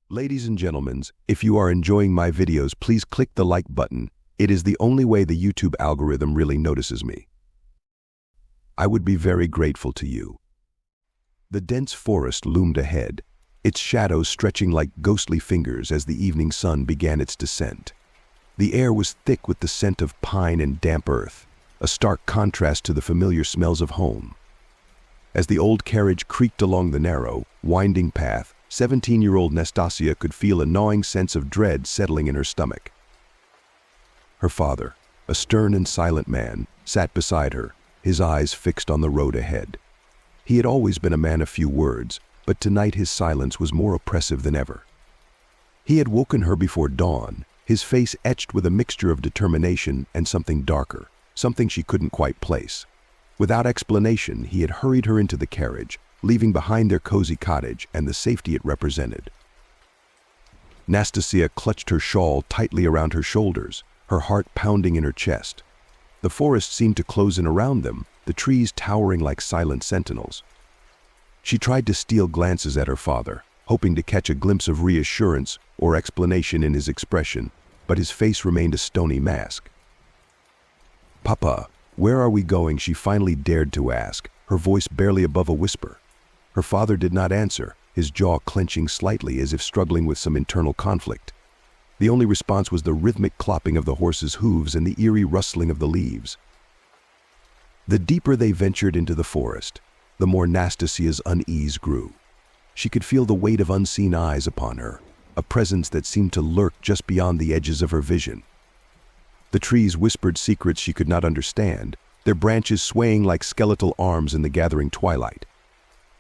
Ladies and gentlemen, if you are enjoying my videos, please click the like button. It is the only way the YouTube algorithm really notices me. I would be very grateful to you. The dense forest loomed ahead, its shadows stretching like ghostly fingers as the evening sun began its descent. The air was thick with the scent of pine and damp earth, a stark contrast to the familiar smells of home. As the old carriage creaked along the narrow, winding path, 17-year-old Nastasia could feel a gnawing sense of dread settling in her stomach. Her father, a stern and silent man, sat beside her, his eyes fixed on the road ahead. He had always been a man of few words, but tonight his silence was more oppressive than ever. He had woken her before dawn, his face etched with a mixture of determination and something darker, something she couldn't quite place. Without explanation, he had hurried her into the carriage, leaving behind their cozy cottage and the safety it represented. Nastasia clutched her shawl tightly around her shoulders, her heart pounding in her chest. The forest seemed to close in around them, the trees towering like silent sentinels. She tried to steal glances at her father, hoping to catch a glimpse of reassurance or explanation in his expression, but his face remained a stony mask. "Papa, where are we going?" she finally dared to ask, her voice barely above a whisper. Her father did not answer, his jaw clenching slightly as if struggling with some internal conflict. The only response was the rhythmic clopping of the horse's hooves and the eerie rustling of the leaves. The deeper they ventured into the forest, the more Nastasia's unease grew. She could feel the weight of unseen eyes upon her, a presence that seemed to lurk just beyond the edges of her vision. The trees whispered secrets she could not understand, their branches swaying like skeletal arms in the gathering twilight.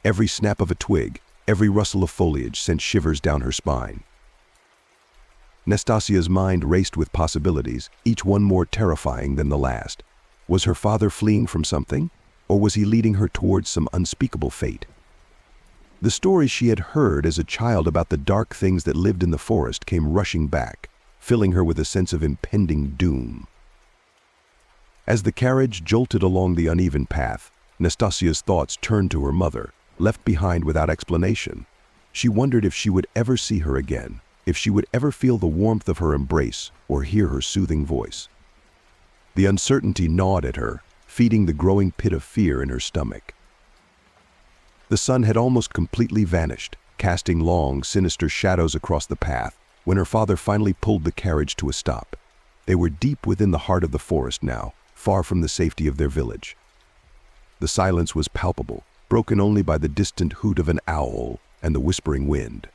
Every snap of a twig, every rustle of foliage sent shivers down her spine. Nastasia's mind raced with possibilities, each one more terrifying than the last. Was her father fleeing from something, or was he leading her towards some unspeakable fate? The stories she had heard as a child about the dark things that lived in the forest came rushing back, filling her with a sense of impending doom. As the carriage jolted along the uneven path, Nastasia's thoughts turned to her mother, left behind without explanation. She wondered if she would ever see her again, if she would ever feel the warmth of her embrace or hear her soothing voice. The uncertainty gnawed at her, feeding the growing pit of fear in her stomach. The sun had almost completely vanished, casting long, sinister shadows across the path, when her father finally pulled the carriage to a stop. They were deep within the heart of the forest now, far from the safety of their village. The silence was palpable, broken only by the distant hoot of an owl and the whispering wind.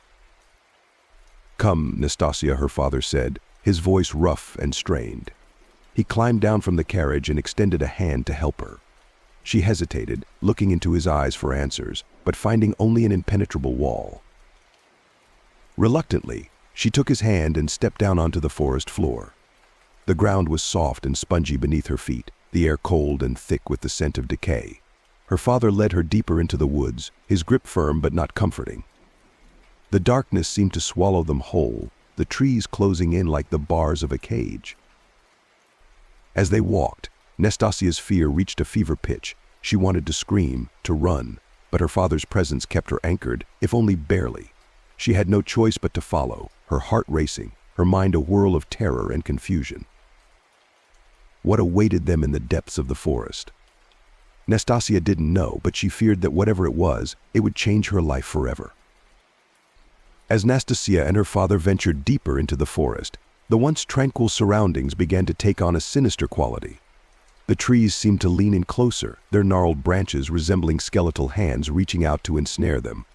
"Come, Nastasia," her father said, his voice rough and strained. He climbed down from the carriage and extended a hand to help her. She hesitated, looking into his eyes for answers, but finding only an impenetrable wall. Reluctantly, she took his hand and stepped down onto the forest floor. The ground was soft and spongy beneath her feet, the air cold and thick with the scent of decay. Her father led her deeper into the woods, his grip firm but not comforting. The darkness seemed to swallow them whole, the trees closing in like the bars of a cage. As they walked, Nastasia's fear reached a fever pitch. She wanted to scream, to run, but her father's presence kept her anchored, if only barely. She had no choice but to follow, her heart racing, her mind a whirl of terror and confusion. What awaited them in the depths of the forest? Nastasia didn't know, but she feared that whatever it was, it would change her life forever. As Nastasia and her father ventured deeper into the forest, the once tranquil surroundings began to take on a sinister quality. The trees seemed to lean in closer, their gnarled branches resembling skeletal hands reaching out to ensnare them.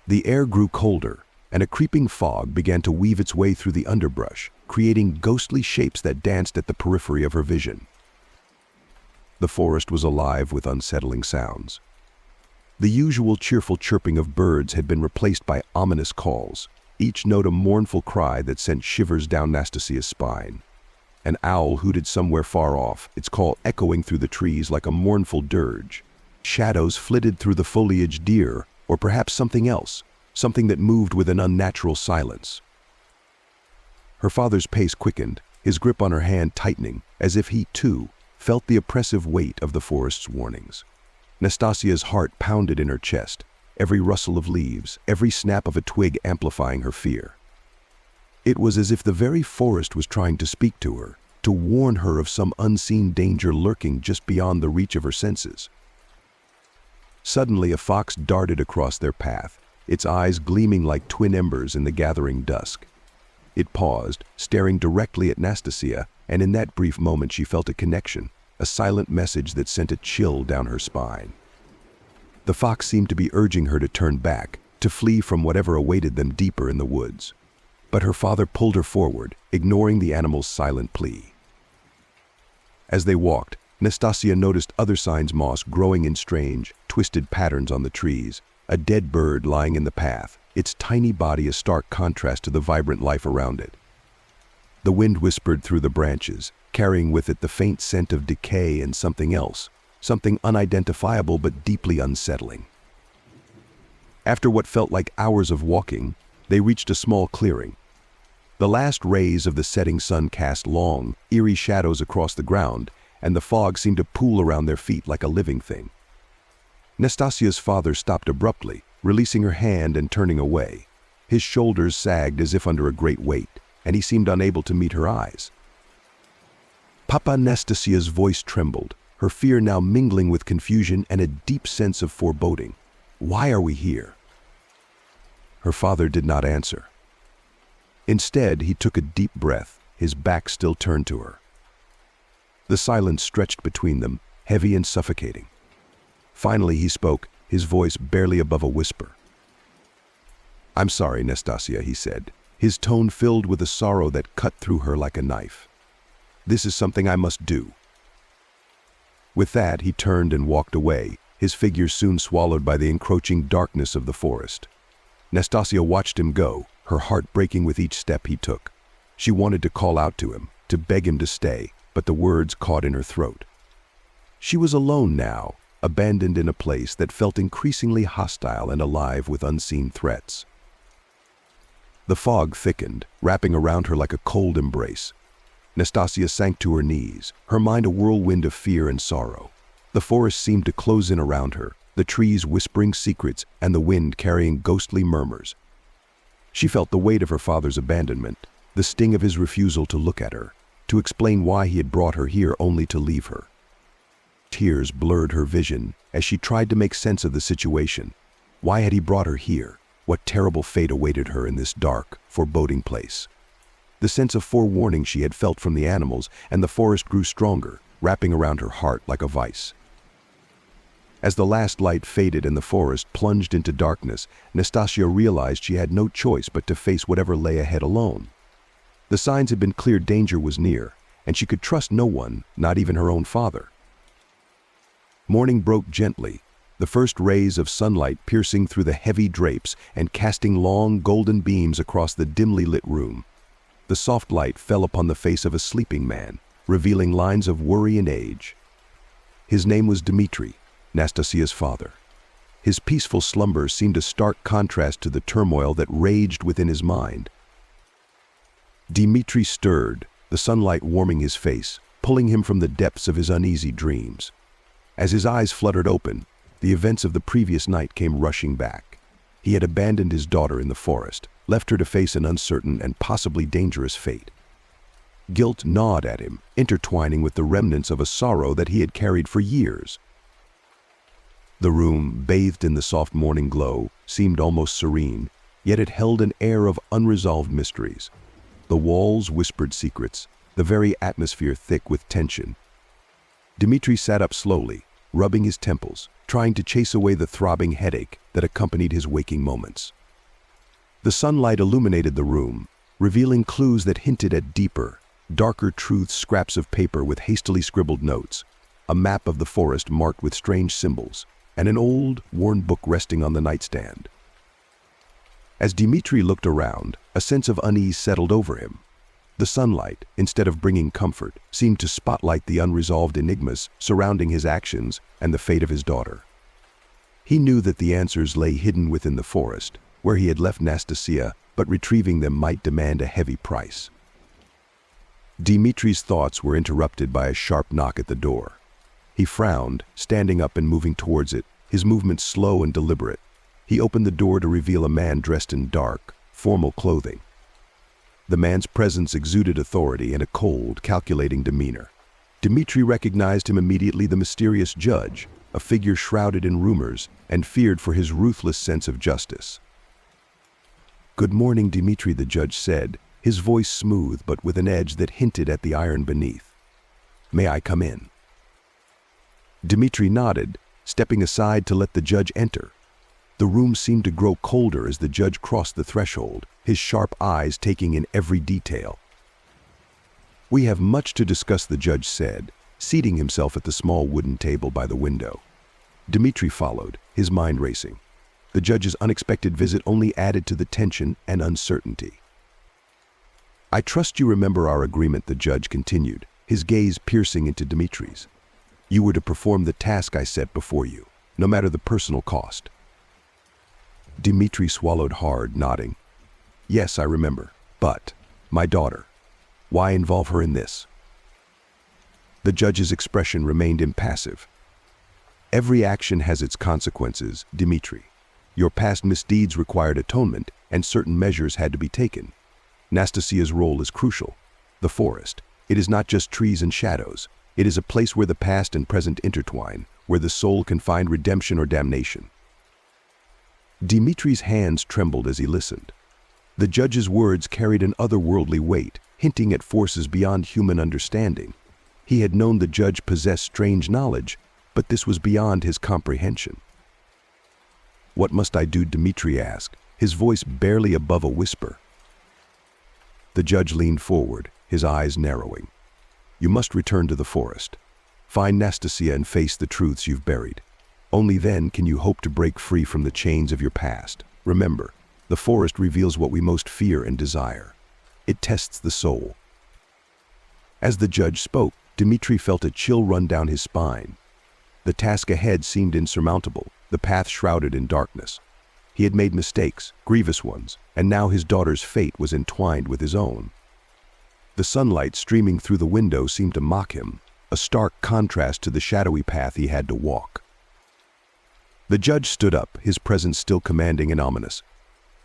The air grew colder, and a creeping fog began to weave its way through the underbrush, creating ghostly shapes that danced at the periphery of her vision. The forest was alive with unsettling sounds. The usual cheerful chirping of birds had been replaced by ominous calls, each note a mournful cry that sent shivers down Nastasia's spine. An owl hooted somewhere far off, its call echoing through the trees like a mournful dirge. Shadows flitted through the foliage, deer, or perhaps something else, something that moved with an unnatural silence. Her father's pace quickened, his grip on her hand tightening, as if he, too, felt the oppressive weight of the forest's warnings. Nastasia's heart pounded in her chest, every rustle of leaves, every snap of a twig amplifying her fear. It was as if the very forest was trying to speak to her, to warn her of some unseen danger lurking just beyond the reach of her senses. Suddenly, a fox darted across their path, its eyes gleaming like twin embers in the gathering dusk. It paused, staring directly at Nastasia, and in that brief moment she felt a connection, a silent message that sent a chill down her spine. The fox seemed to be urging her to turn back, to flee from whatever awaited them deeper in the woods. But her father pulled her forward, ignoring the animal's silent plea. As they walked, Nastasia noticed other signs: moss growing in strange, twisted patterns on the trees, a dead bird lying in the path, its tiny body a stark contrast to the vibrant life around it. The wind whispered through the branches, carrying with it the faint scent of decay and something else, something unidentifiable but deeply unsettling. After what felt like hours of walking, they reached a small clearing. The last rays of the setting sun cast long, eerie shadows across the ground, and the fog seemed to pool around their feet like a living thing. Nastasia's father stopped abruptly, releasing her hand and turning away. His shoulders sagged as if under a great weight, and he seemed unable to meet her eyes. Papa! Nastasia's voice trembled, her fear now mingling with confusion and a deep sense of foreboding. Why are we here? Her father did not answer. Instead, he took a deep breath, his back still turned to her. The silence stretched between them, heavy and suffocating. Finally, he spoke, his voice barely above a whisper. "I'm sorry, Nastasia," he said, his tone filled with a sorrow that cut through her like a knife. "This is something I must do." With that, he turned and walked away, his figure soon swallowed by the encroaching darkness of the forest. Nastasia watched him go, her heart breaking with each step he took. She wanted to call out to him, to beg him to stay, but the words caught in her throat. She was alone now, abandoned in a place that felt increasingly hostile and alive with unseen threats. The fog thickened, wrapping around her like a cold embrace. Nastasia sank to her knees, her mind a whirlwind of fear and sorrow. The forest seemed to close in around her, the trees whispering secrets and the wind carrying ghostly murmurs. She felt the weight of her father's abandonment, the sting of his refusal to look at her, to explain why he had brought her here only to leave her. Tears blurred her vision as she tried to make sense of the situation. Why had he brought her here? What terrible fate awaited her in this dark, foreboding place? The sense of forewarning she had felt from the animals and the forest grew stronger, wrapping around her heart like a vice. As the last light faded and the forest plunged into darkness, Nastasia realized she had no choice but to face whatever lay ahead alone. The signs had been clear danger was near, and she could trust no one, not even her own father. Morning broke gently, the first rays of sunlight piercing through the heavy drapes and casting long golden beams across the dimly lit room. The soft light fell upon the face of a sleeping man, revealing lines of worry and age. His name was Dmitri, Nastasia's father. His peaceful slumber seemed a stark contrast to the turmoil that raged within his mind. Dmitri stirred, the sunlight warming his face, pulling him from the depths of his uneasy dreams. As his eyes fluttered open, the events of the previous night came rushing back. He had abandoned his daughter in the forest, left her to face an uncertain and possibly dangerous fate. Guilt gnawed at him, intertwining with the remnants of a sorrow that he had carried for years. The room, bathed in the soft morning glow, seemed almost serene, yet it held an air of unresolved mysteries. The walls whispered secrets, the very atmosphere thick with tension. Dmitri sat up slowly, rubbing his temples, trying to chase away the throbbing headache that accompanied his waking moments. The sunlight illuminated the room, revealing clues that hinted at deeper, darker truths: scraps of paper with hastily scribbled notes, a map of the forest marked with strange symbols, and an old, worn book resting on the nightstand. As Dmitri looked around, a sense of unease settled over him. The sunlight, instead of bringing comfort, seemed to spotlight the unresolved enigmas surrounding his actions and the fate of his daughter. He knew that the answers lay hidden within the forest, where he had left Nastasia, but retrieving them might demand a heavy price. Dmitri's thoughts were interrupted by a sharp knock at the door. He frowned, standing up and moving towards it, his movements slow and deliberate. He opened the door to reveal a man dressed in dark, formal clothing. The man's presence exuded authority and a cold, calculating demeanor. Dmitri recognized him immediately, the mysterious judge, a figure shrouded in rumors and feared for his ruthless sense of justice. "Good morning, Dmitri," the judge said, his voice smooth but with an edge that hinted at the iron beneath. "May I come in?" Dmitri nodded, stepping aside to let the judge enter. The room seemed to grow colder as the judge crossed the threshold, his sharp eyes taking in every detail. "We have much to discuss," the judge said, seating himself at the small wooden table by the window. Dmitri followed, his mind racing. The judge's unexpected visit only added to the tension and uncertainty. "I trust you remember our agreement," the judge continued, his gaze piercing into Dmitri's. "You were to perform the task I set before you, no matter the personal cost." Dmitri swallowed hard, nodding. "Yes, I remember. But my daughter, why involve her in this?" The judge's expression remained impassive. "Every action has its consequences, Dmitri. Your past misdeeds required atonement, and certain measures had to be taken. Nastasia's role is crucial. The forest, it is not just trees and shadows. It is a place where the past and present intertwine, where the soul can find redemption or damnation." Dmitri's hands trembled as he listened. The judge's words carried an otherworldly weight, hinting at forces beyond human understanding. He had known the judge possessed strange knowledge, but this was beyond his comprehension. "What must I do?" Dmitri asked, his voice barely above a whisper. The judge leaned forward, his eyes narrowing. "You must return to the forest. Find Nastasia and face the truths you've buried. Only then can you hope to break free from the chains of your past. Remember, the forest reveals what we most fear and desire. It tests the soul." As the judge spoke, Dmitri felt a chill run down his spine. The task ahead seemed insurmountable, the path shrouded in darkness. He had made mistakes, grievous ones, and now his daughter's fate was entwined with his own. The sunlight streaming through the window seemed to mock him, a stark contrast to the shadowy path he had to walk. The judge stood up, his presence still commanding and ominous.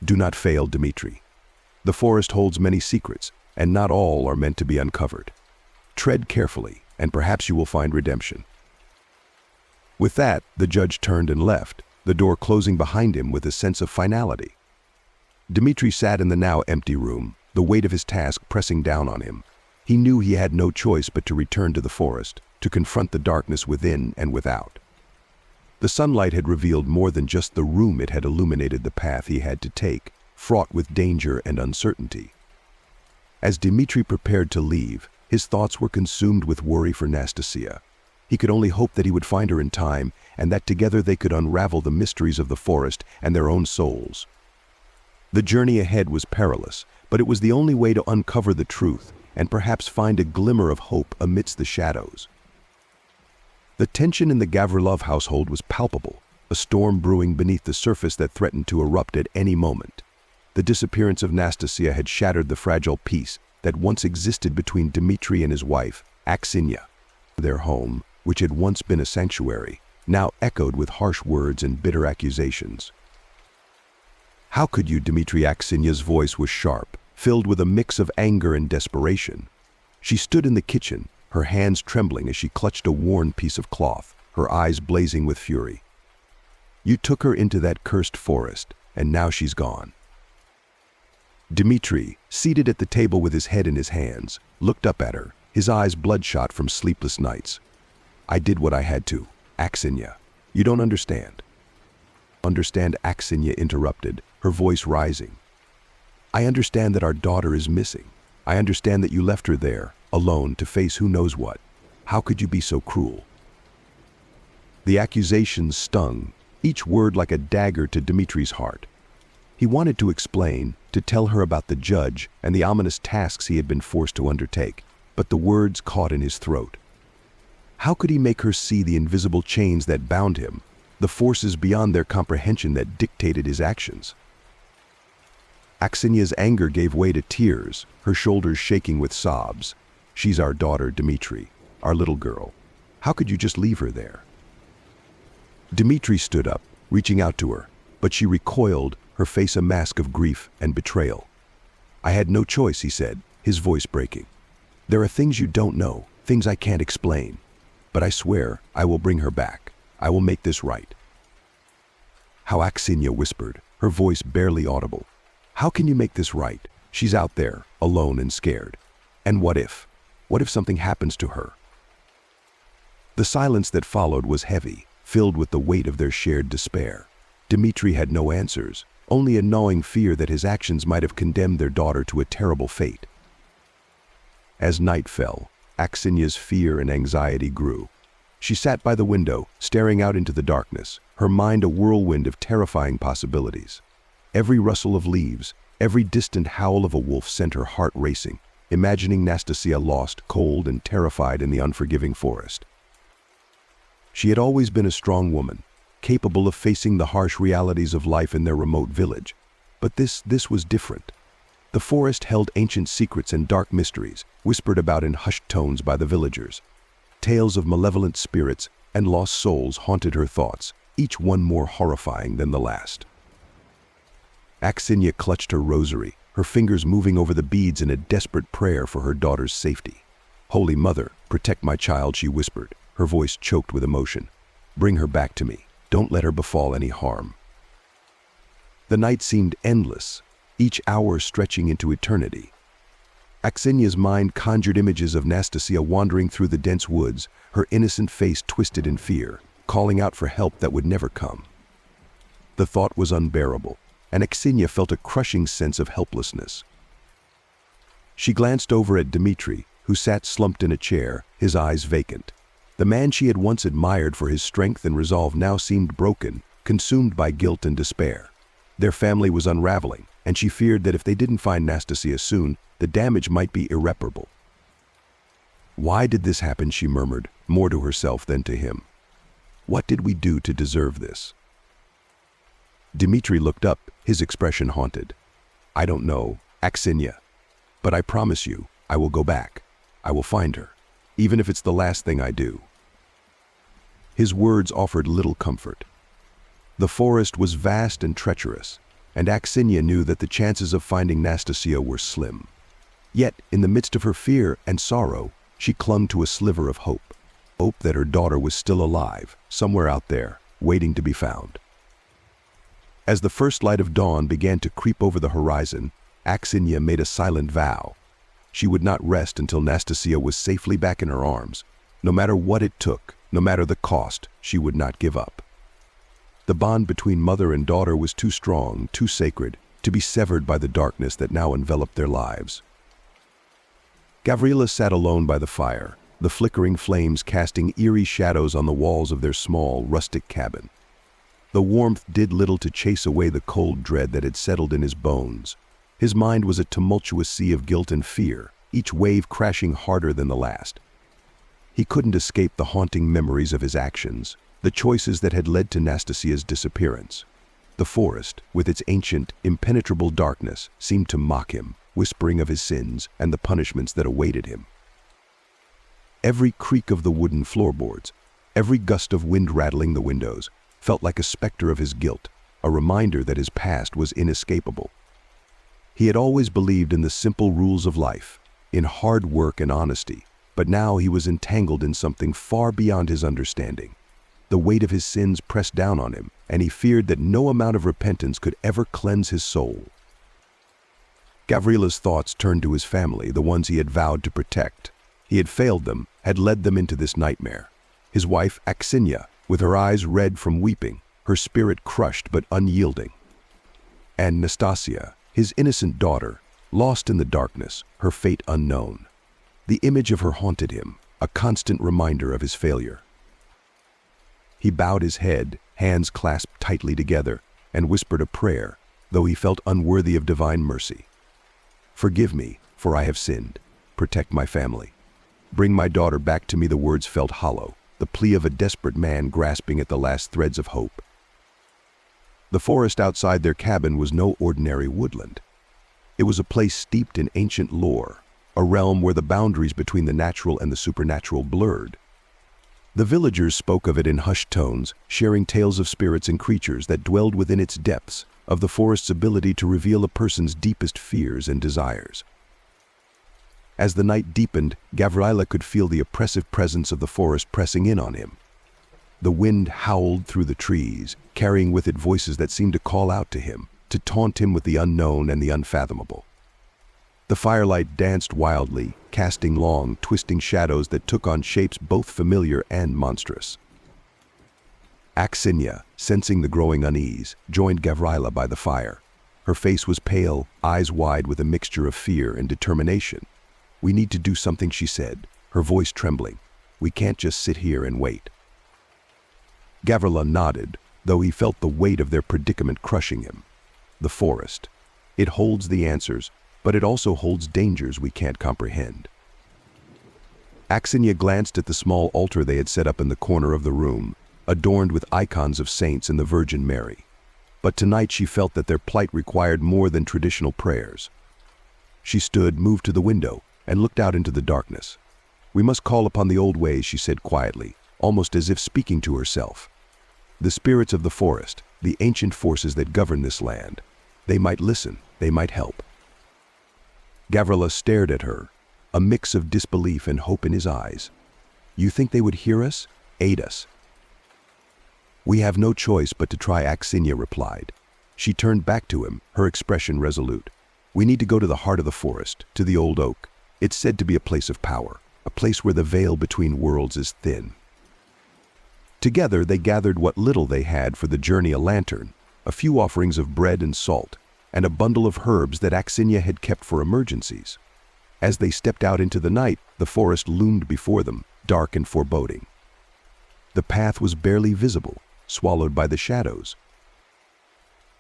"Do not fail, Dmitri. The forest holds many secrets, and not all are meant to be uncovered. Tread carefully, and perhaps you will find redemption." With that, the judge turned and left, the door closing behind him with a sense of finality. Dmitri sat in the now empty room, the weight of his task pressing down on him. He knew he had no choice but to return to the forest, to confront the darkness within and without. The sunlight had revealed more than just the room, it had illuminated the path he had to take, fraught with danger and uncertainty. As Dmitri prepared to leave, his thoughts were consumed with worry for Nastasia. He could only hope that he would find her in time, and that together they could unravel the mysteries of the forest and their own souls. The journey ahead was perilous, but it was the only way to uncover the truth and perhaps find a glimmer of hope amidst the shadows. The tension in the Gavrilov household was palpable, a storm brewing beneath the surface that threatened to erupt at any moment. The disappearance of Nastasia had shattered the fragile peace that once existed between Dmitri and his wife, Aksinya. Their home, which had once been a sanctuary, now echoed with harsh words and bitter accusations. "How could you, Dmitri?" Aksinya's voice was sharp, filled with a mix of anger and desperation. She stood in the kitchen, her hands trembling as she clutched a worn piece of cloth, her eyes blazing with fury. "You took her into that cursed forest, and now she's gone." Dmitri, seated at the table with his head in his hands, looked up at her, his eyes bloodshot from sleepless nights. "I did what I had to, Aksinya. You don't understand." "Understand?" Aksinya interrupted, her voice rising. "I understand that our daughter is missing. I understand that you left her there, alone, to face who knows what. How could you be so cruel?" The accusations stung, each word like a dagger to Dmitri's heart. He wanted to explain, to tell her about the judge and the ominous tasks he had been forced to undertake, but the words caught in his throat. How could he make her see the invisible chains that bound him, the forces beyond their comprehension that dictated his actions? Aksinya's anger gave way to tears, her shoulders shaking with sobs. "She's our daughter, Dmitri, our little girl. How could you just leave her there?" Dmitri stood up, reaching out to her. But she recoiled, her face a mask of grief and betrayal. "I had no choice," he said, his voice breaking. "There are things you don't know, things I can't explain. But I swear I will bring her back. I will make this right." "How?" Aksinya whispered, her voice barely audible. "How can you make this right? She's out there, alone and scared. And what if? What if something happens to her?" The silence that followed was heavy, filled with the weight of their shared despair. Dmitri had no answers, only a gnawing fear that his actions might have condemned their daughter to a terrible fate. As night fell, Aksinya's fear and anxiety grew. She sat by the window, staring out into the darkness, her mind a whirlwind of terrifying possibilities. Every rustle of leaves, every distant howl of a wolf sent her heart racing, imagining Nastasia lost, cold and terrified in the unforgiving forest. She had always been a strong woman, capable of facing the harsh realities of life in their remote village. But this was different. The forest held ancient secrets and dark mysteries, whispered about in hushed tones by the villagers. Tales of malevolent spirits and lost souls haunted her thoughts, each one more horrifying than the last. Aksinya clutched her rosary, her fingers moving over the beads in a desperate prayer for her daughter's safety. "Holy Mother, protect my child," she whispered, her voice choked with emotion. "Bring her back to me. Don't let her befall any harm." The night seemed endless, each hour stretching into eternity. Aksinya's mind conjured images of Nastasia wandering through the dense woods, her innocent face twisted in fear, calling out for help that would never come. The thought was unbearable, and Aksinya felt a crushing sense of helplessness. She glanced over at Dmitri, who sat slumped in a chair, his eyes vacant. The man she had once admired for his strength and resolve now seemed broken, consumed by guilt and despair. Their family was unraveling, and she feared that if they didn't find Nastasia soon, the damage might be irreparable. "Why did this happen?" she murmured, more to herself than to him. "What did we do to deserve this?" Dmitri looked up, his expression haunted. "I don't know, Aksinya. But I promise you, I will go back. I will find her, even if it's the last thing I do." His words offered little comfort. The forest was vast and treacherous, and Aksinya knew that the chances of finding Nastasia were slim. Yet, in the midst of her fear and sorrow, she clung to a sliver of hope. Hope that her daughter was still alive, somewhere out there, waiting to be found. As the first light of dawn began to creep over the horizon, Aksinya made a silent vow. She would not rest until Nastasia was safely back in her arms. No matter what it took, no matter the cost, she would not give up. The bond between mother and daughter was too strong, too sacred, to be severed by the darkness that now enveloped their lives. Gavrila sat alone by the fire, the flickering flames casting eerie shadows on the walls of their small, rustic cabin. The warmth did little to chase away the cold dread that had settled in his bones. His mind was a tumultuous sea of guilt and fear, each wave crashing harder than the last. He couldn't escape the haunting memories of his actions, the choices that had led to Nastasia's disappearance. The forest, with its ancient, impenetrable darkness, seemed to mock him, whispering of his sins and the punishments that awaited him. Every creak of the wooden floorboards, every gust of wind rattling the windows, felt like a specter of his guilt, a reminder that his past was inescapable. He had always believed in the simple rules of life, in hard work and honesty, but now he was entangled in something far beyond his understanding. The weight of his sins pressed down on him, and he feared that no amount of repentance could ever cleanse his soul. Gavrila's thoughts turned to his family, the ones he had vowed to protect. He had failed them, had led them into this nightmare. His wife, Aksinya, with her eyes red from weeping, her spirit crushed but unyielding. And Nastasia, his innocent daughter, lost in the darkness, her fate unknown. The image of her haunted him, a constant reminder of his failure. He bowed his head, hands clasped tightly together, and whispered a prayer, though he felt unworthy of divine mercy. "Forgive me, for I have sinned. Protect my family. Bring my daughter back to me." The words felt hollow, the plea of a desperate man grasping at the last threads of hope. The forest outside their cabin was no ordinary woodland. It was a place steeped in ancient lore, a realm where the boundaries between the natural and the supernatural blurred. The villagers spoke of it in hushed tones, sharing tales of spirits and creatures that dwelled within its depths, of the forest's ability to reveal a person's deepest fears and desires. As the night deepened, Gavrila could feel the oppressive presence of the forest pressing in on him. The wind howled through the trees, carrying with it voices that seemed to call out to him, to taunt him with the unknown and the unfathomable. The firelight danced wildly, casting long, twisting shadows that took on shapes both familiar and monstrous. Aksinya, sensing the growing unease, joined Gavrila by the fire. Her face was pale, eyes wide with a mixture of fear and determination. "We need to do something," she said, her voice trembling. "We can't just sit here and wait." Gavrila nodded, though he felt the weight of their predicament crushing him. The forest. It holds the answers, but it also holds dangers we can't comprehend. Aksinya glanced at the small altar they had set up in the corner of the room, adorned with icons of saints and the Virgin Mary. But tonight she felt that their plight required more than traditional prayers. She stood, moved to the window, and looked out into the darkness. "We must call upon the old ways," she said quietly, almost as if speaking to herself. "The spirits of the forest, the ancient forces that govern this land. They might listen, they might help." Gavrila stared at her, a mix of disbelief and hope in his eyes. "You think they would hear us? Aid us?" "We have no choice but to try," Aksinya replied. She turned back to him, her expression resolute. "We need to go to the heart of the forest, to the old oak. It's said to be a place of power, a place where the veil between worlds is thin." Together they gathered what little they had for the journey: a lantern, a few offerings of bread and salt, and a bundle of herbs that Aksinya had kept for emergencies. As they stepped out into the night, the forest loomed before them, dark and foreboding. The path was barely visible, swallowed by the shadows.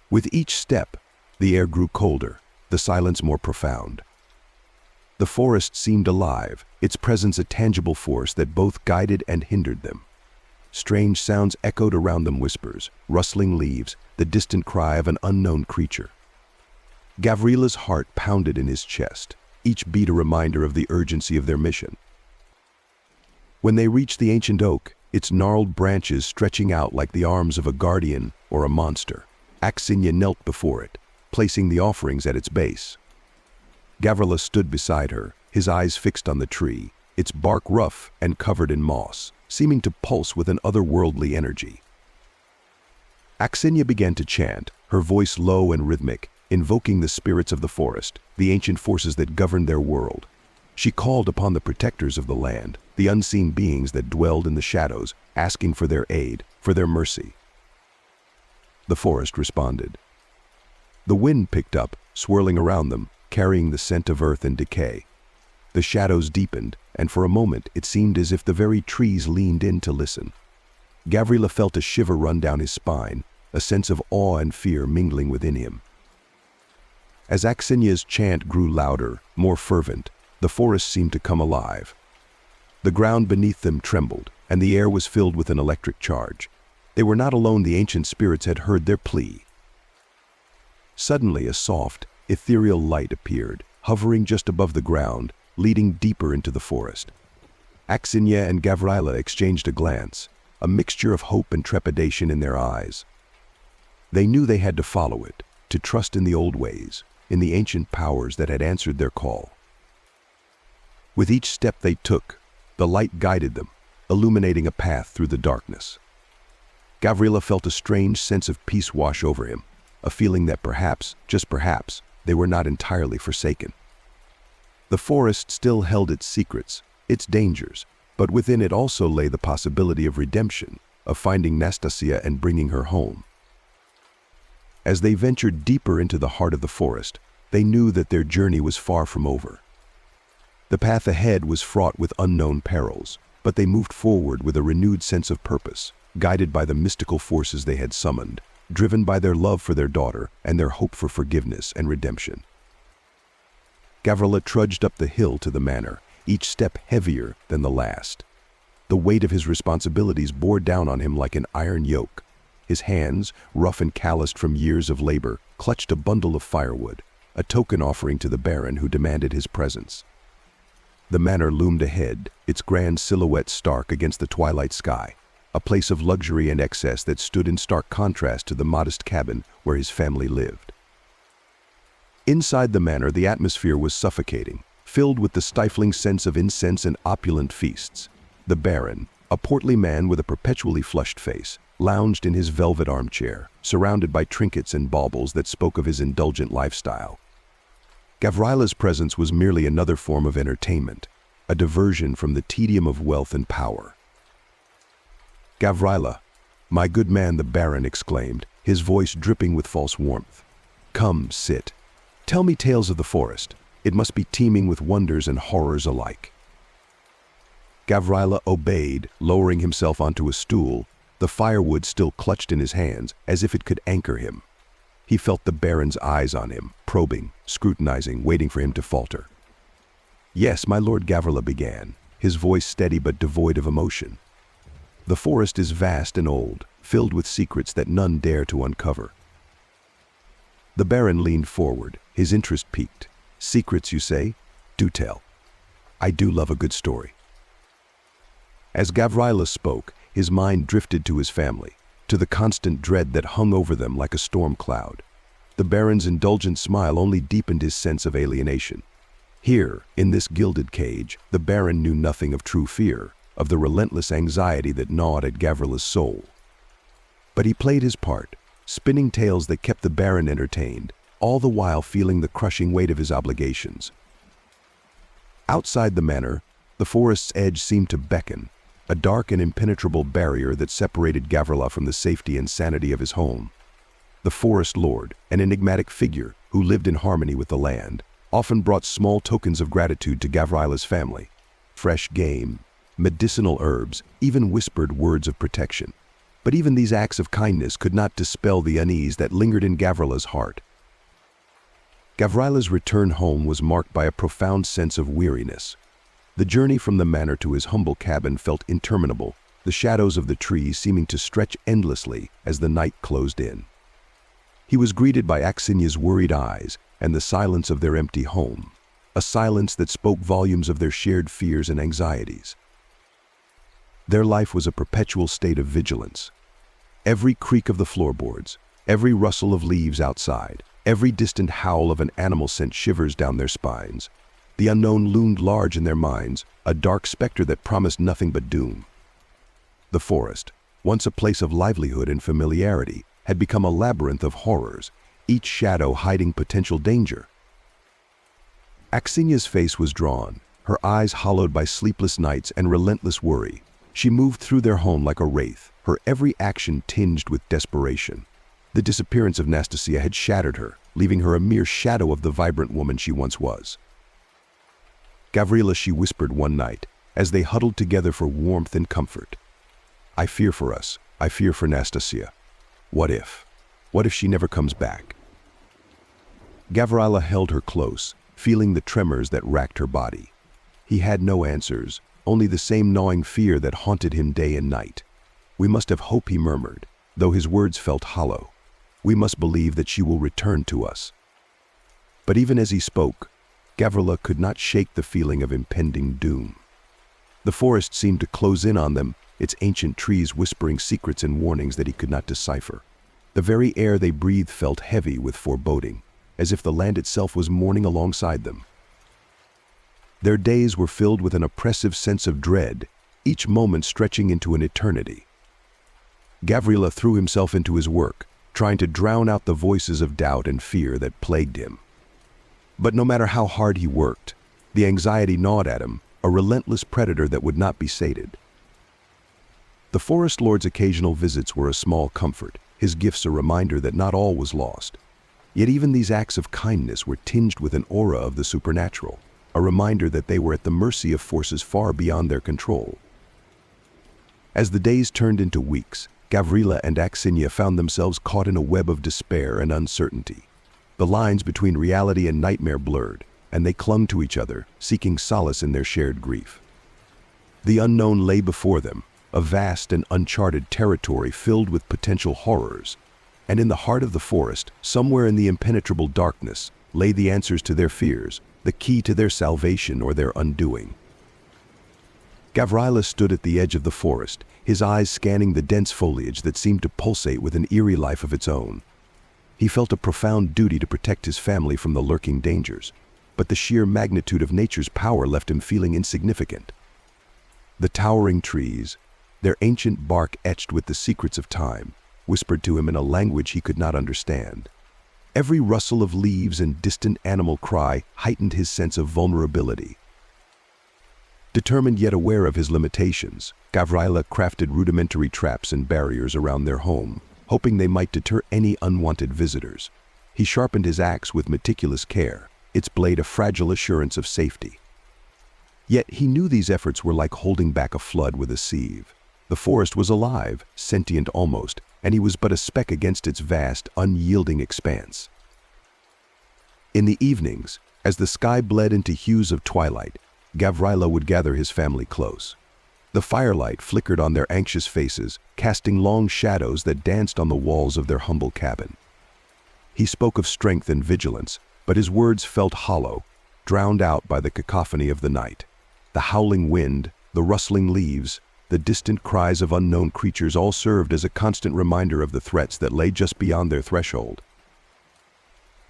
With each step, the air grew colder, the silence more profound. The forest seemed alive, its presence a tangible force that both guided and hindered them. Strange sounds echoed around them: whispers, rustling leaves, the distant cry of an unknown creature. Gavrila's heart pounded in his chest, each beat a reminder of the urgency of their mission. When they reached the ancient oak, its gnarled branches stretching out like the arms of a guardian or a monster, Aksinya knelt before it, placing the offerings at its base. Gavrila stood beside her, his eyes fixed on the tree, its bark rough and covered in moss, seeming to pulse with an otherworldly energy. Aksinya began to chant, her voice low and rhythmic, invoking the spirits of the forest, the ancient forces that governed their world. She called upon the protectors of the land, the unseen beings that dwelled in the shadows, asking for their aid, for their mercy. The forest responded. The wind picked up, swirling around them, carrying the scent of earth and decay. The shadows deepened, and for a moment it seemed as if the very trees leaned in to listen. Gavrila felt a shiver run down his spine, a sense of awe and fear mingling within him. As Aksinya's chant grew louder, more fervent, the forest seemed to come alive. The ground beneath them trembled, and the air was filled with an electric charge. They were not alone. The ancient spirits had heard their plea. Suddenly a soft, ethereal light appeared, hovering just above the ground, leading deeper into the forest. Aksinya and Gavrila exchanged a glance, a mixture of hope and trepidation in their eyes. They knew they had to follow it, to trust in the old ways, in the ancient powers that had answered their call. With each step they took, the light guided them, illuminating a path through the darkness. Gavrila felt a strange sense of peace wash over him, a feeling that perhaps, just perhaps, they were not entirely forsaken. The forest still held its secrets, its dangers, but within it also lay the possibility of redemption, of finding Nastasia and bringing her home. As they ventured deeper into the heart of the forest, they knew that their journey was far from over. The path ahead was fraught with unknown perils, but they moved forward with a renewed sense of purpose, guided by the mystical forces they had summoned, driven by their love for their daughter and their hope for forgiveness and redemption. Gavrila trudged up the hill to the manor, each step heavier than the last. The weight of his responsibilities bore down on him like an iron yoke. His hands, rough and calloused from years of labor, clutched a bundle of firewood, a token offering to the Baron who demanded his presence. The manor loomed ahead, its grand silhouette stark against the twilight sky, a place of luxury and excess that stood in stark contrast to the modest cabin where his family lived. Inside the manor, the atmosphere was suffocating, filled with the stifling sense of incense and opulent feasts. The Baron, a portly man with a perpetually flushed face, lounged in his velvet armchair, surrounded by trinkets and baubles that spoke of his indulgent lifestyle. Gavrila's presence was merely another form of entertainment, a diversion from the tedium of wealth and power. "Gavrila, my good man," the Baron exclaimed, his voice dripping with false warmth. "Come, sit. Tell me tales of the forest. It must be teeming with wonders and horrors alike." Gavrila obeyed, lowering himself onto a stool, the firewood still clutched in his hands as if it could anchor him. He felt the Baron's eyes on him, probing, scrutinizing, waiting for him to falter. "Yes, my lord," Gavrila began, his voice steady but devoid of emotion. "The forest is vast and old, filled with secrets that none dare to uncover." The Baron leaned forward, his interest piqued. "Secrets, you say? Do tell. I do love a good story." As Gavrila spoke, his mind drifted to his family, to the constant dread that hung over them like a storm cloud. The Baron's indulgent smile only deepened his sense of alienation. Here, in this gilded cage, the Baron knew nothing of true fear, of the relentless anxiety that gnawed at Gavrila's soul. But he played his part, spinning tales that kept the Baron entertained, all the while feeling the crushing weight of his obligations. Outside the manor, the forest's edge seemed to beckon, a dark and impenetrable barrier that separated Gavrila from the safety and sanity of his home. The forest lord, an enigmatic figure who lived in harmony with the land, often brought small tokens of gratitude to Gavrila's family: fresh game, medicinal herbs, even whispered words of protection. But even these acts of kindness could not dispel the unease that lingered in Gavrila's heart. Gavrila's return home was marked by a profound sense of weariness. The journey from the manor to his humble cabin felt interminable, the shadows of the trees seeming to stretch endlessly as the night closed in. He was greeted by Aksinia's worried eyes and the silence of their empty home, a silence that spoke volumes of their shared fears and anxieties. Their life was a perpetual state of vigilance. Every creak of the floorboards, every rustle of leaves outside, every distant howl of an animal sent shivers down their spines. The unknown loomed large in their minds, a dark specter that promised nothing but doom. The forest, once a place of livelihood and familiarity, had become a labyrinth of horrors, each shadow hiding potential danger. Aksinia's face was drawn, her eyes hollowed by sleepless nights and relentless worry. She moved through their home like a wraith, her every action tinged with desperation. The disappearance of Nastasia had shattered her, leaving her a mere shadow of the vibrant woman she once was. "Gavrila," she whispered one night, as they huddled together for warmth and comfort. "I fear for us. I fear for Nastasia. What if? What if she never comes back?" Gavrila held her close, feeling the tremors that racked her body. He had no answers, only the same gnawing fear that haunted him day and night. "We must have hope," he murmured, though his words felt hollow. "We must believe that she will return to us." But even as he spoke, Gavrila could not shake the feeling of impending doom. The forest seemed to close in on them, its ancient trees whispering secrets and warnings that he could not decipher. The very air they breathed felt heavy with foreboding, as if the land itself was mourning alongside them. Their days were filled with an oppressive sense of dread, each moment stretching into an eternity. Gavrila threw himself into his work, trying to drown out the voices of doubt and fear that plagued him. But no matter how hard he worked, the anxiety gnawed at him, a relentless predator that would not be sated. The forest lord's occasional visits were a small comfort, his gifts a reminder that not all was lost. Yet even these acts of kindness were tinged with an aura of the supernatural, a reminder that they were at the mercy of forces far beyond their control. As the days turned into weeks, Gavrila and Aksinia found themselves caught in a web of despair and uncertainty. The lines between reality and nightmare blurred, and they clung to each other, seeking solace in their shared grief. The unknown lay before them, a vast and uncharted territory filled with potential horrors. And in the heart of the forest, somewhere in the impenetrable darkness, lay the answers to their fears, the key to their salvation or their undoing. Gavrila stood at the edge of the forest, his eyes scanning the dense foliage that seemed to pulsate with an eerie life of its own. He felt a profound duty to protect his family from the lurking dangers, but the sheer magnitude of nature's power left him feeling insignificant. The towering trees, their ancient bark etched with the secrets of time, whispered to him in a language he could not understand. Every rustle of leaves and distant animal cry heightened his sense of vulnerability. Determined yet aware of his limitations, Gavrila crafted rudimentary traps and barriers around their home, hoping they might deter any unwanted visitors. He sharpened his axe with meticulous care, its blade a fragile assurance of safety. Yet he knew these efforts were like holding back a flood with a sieve. The forest was alive, sentient almost, and he was but a speck against its vast, unyielding expanse. In the evenings, as the sky bled into hues of twilight, Gavrila would gather his family close. The firelight flickered on their anxious faces, casting long shadows that danced on the walls of their humble cabin. He spoke of strength and vigilance, but his words felt hollow, drowned out by the cacophony of the night. The howling wind, the rustling leaves, the distant cries of unknown creatures all served as a constant reminder of the threats that lay just beyond their threshold.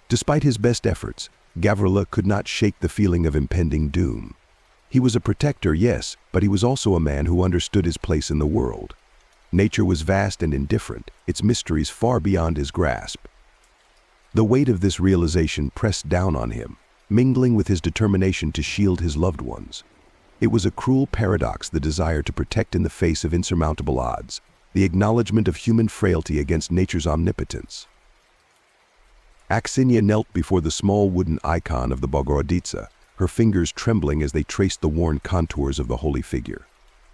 Despite his best efforts, Gavrila could not shake the feeling of impending doom. He was a protector, yes, but he was also a man who understood his place in the world. Nature was vast and indifferent, its mysteries far beyond his grasp. The weight of this realization pressed down on him, mingling with his determination to shield his loved ones. It was a cruel paradox, the desire to protect in the face of insurmountable odds, the acknowledgement of human frailty against nature's omnipotence. Aksinya knelt before the small wooden icon of the Bogorodica, her fingers trembling as they traced the worn contours of the holy figure.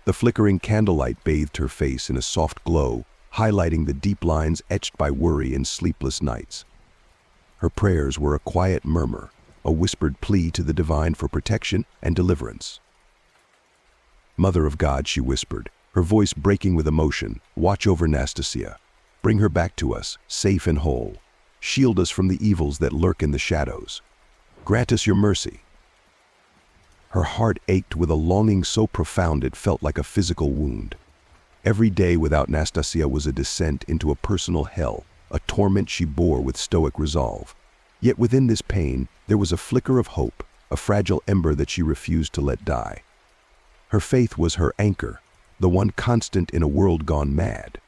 The flickering candlelight bathed her face in a soft glow, highlighting the deep lines etched by worry and sleepless nights. Her prayers were a quiet murmur, a whispered plea to the divine for protection and deliverance. "Mother of God," she whispered, her voice breaking with emotion, "watch over Nastasia. Bring her back to us, safe and whole. Shield us from the evils that lurk in the shadows. Grant us your mercy." Her heart ached with a longing so profound it felt like a physical wound. Every day without Nastasia was a descent into a personal hell, a torment she bore with stoic resolve. Yet within this pain, there was a flicker of hope, a fragile ember that she refused to let die. Her faith was her anchor, the one constant in a world gone mad.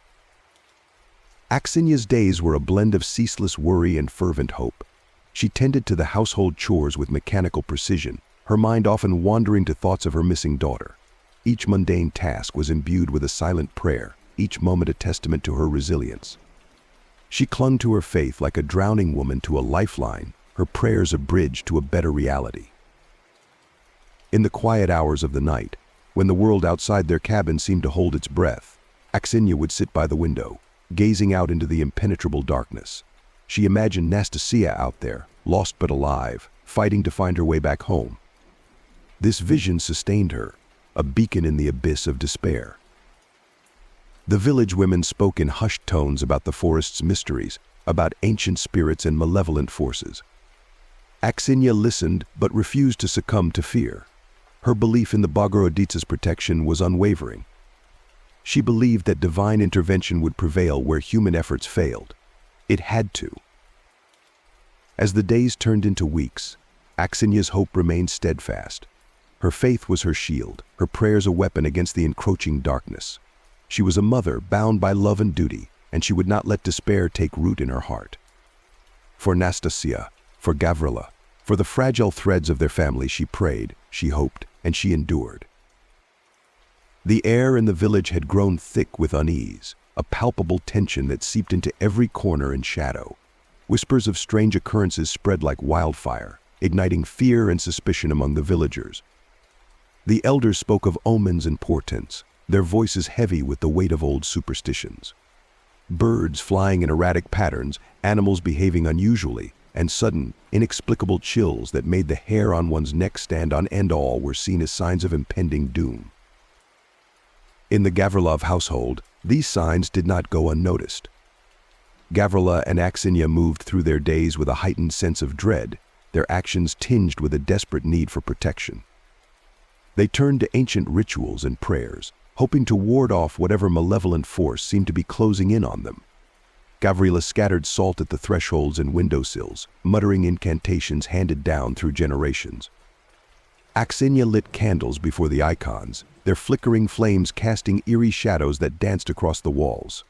Aksinya's days were a blend of ceaseless worry and fervent hope. She tended to the household chores with mechanical precision, her mind often wandering to thoughts of her missing daughter. Each mundane task was imbued with a silent prayer, each moment a testament to her resilience. She clung to her faith like a drowning woman to a lifeline, her prayers a bridge to a better reality. In the quiet hours of the night, when the world outside their cabin seemed to hold its breath, Aksinya would sit by the window, gazing out into the impenetrable darkness. She imagined Nastasia out there, lost but alive, fighting to find her way back home. This vision sustained her, a beacon in the abyss of despair. The village women spoke in hushed tones about the forest's mysteries, about ancient spirits and malevolent forces. Aksinya listened but refused to succumb to fear. Her belief in the Bogorodica's protection was unwavering. She believed that divine intervention would prevail where human efforts failed. It had to. As the days turned into weeks, Aksinya's hope remained steadfast. Her faith was her shield, her prayers a weapon against the encroaching darkness. She was a mother bound by love and duty, and she would not let despair take root in her heart. For Nastasia, for Gavrila, for the fragile threads of their family, she prayed, she hoped, and she endured. The air in the village had grown thick with unease, a palpable tension that seeped into every corner and shadow. Whispers of strange occurrences spread like wildfire, igniting fear and suspicion among the villagers. The elders spoke of omens and portents, their voices heavy with the weight of old superstitions. Birds flying in erratic patterns, animals behaving unusually, and sudden, inexplicable chills that made the hair on one's neck stand on end, all were seen as signs of impending doom. In the Gavrilov household, these signs did not go unnoticed. Gavrila and Aksinya moved through their days with a heightened sense of dread, their actions tinged with a desperate need for protection. They turned to ancient rituals and prayers, hoping to ward off whatever malevolent force seemed to be closing in on them. Gavrila scattered salt at the thresholds and windowsills, muttering incantations handed down through generations. Aksinya lit candles before the icons, their flickering flames casting eerie shadows that danced across the walls.